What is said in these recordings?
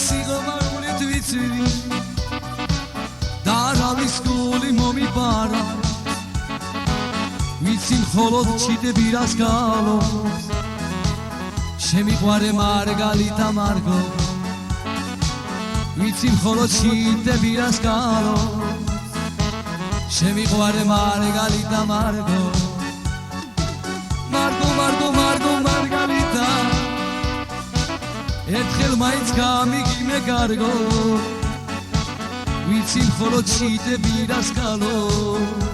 სიღმარული თვიცვი და არავის გული მომიბარა ვიცი მხოლოდ ჩიდები რას გალოს შემიყვარე მარგალიტა მარგო ვიცი მხოლოდ ჩიდები რას გალოს შემიყვარე მარგალიტა მარგო მარგო მარგო მარგო მარგალიტა ერთხელ მაინც გამიგიმე გარგო ვიცი მხოლოდ ჩიდები რას გალოს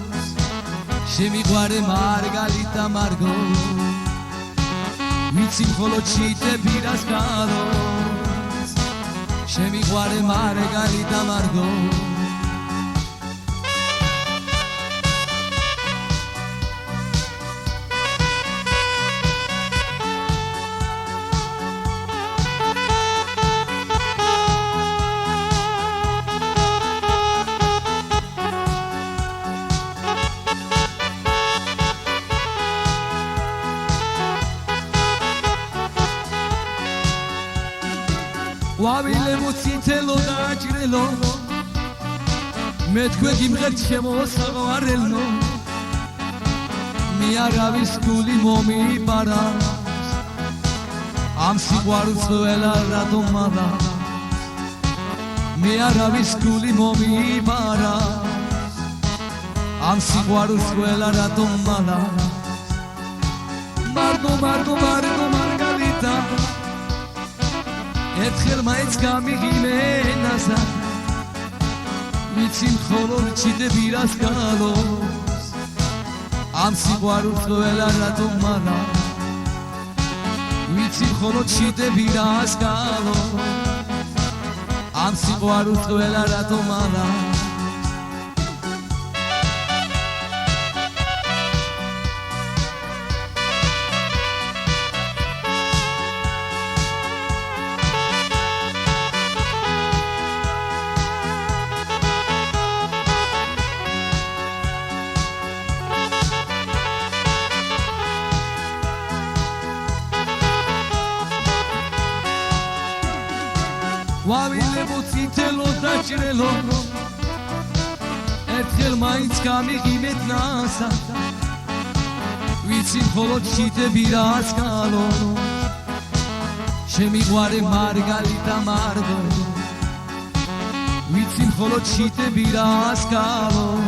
შემიყვარე მარგალიტა მარგო ვიცი მხოლოდ ჩიდები რას გალოს შემიყვარე მარგალიტა მარგო ვავილებო ციტელო და აჭრელო მე თქვენ გიმღერთ შემოსაღვარელნო მე არავის გული მომიბარა ამ სიყვარულს ყველა რატომ მადა მე არავის გული მომიბარა ამ სიყვარულს ყველა რატომ მადა მარგო მარგო მარგო მარგალიტა ერთხელ მაინც გამიგიმე ნაზა ვიცი მხოლოდ ჩიდები რას გალოს ამ სიყვარულს ყველა რატომ მადა ვიცი მხოლოდ ჩიდები რას გალოს ამ სიყვარულს ყველა რატომ მადა ვავილებო ციტელო და ჭრელო ერთხელ მაინც გამიგიმეთ ნასა ვიცი მხოლოდ ჩიდები რას გალოს შემიყვარე მარგალიტა მარგო ვიცი მხოლოდ ჩიდები რას გალოს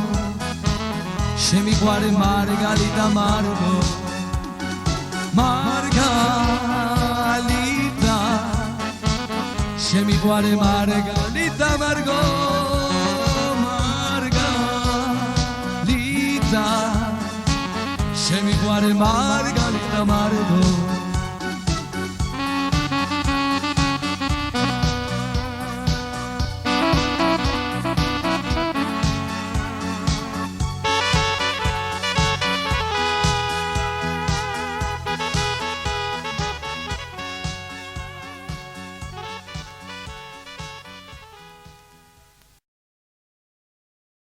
შემიყვარე მარგალიტა მარგო მარგალიტა შემიყვარე მარგალიტა მარგო მარგალიტა შემიყვარე მარგალიტა მარგო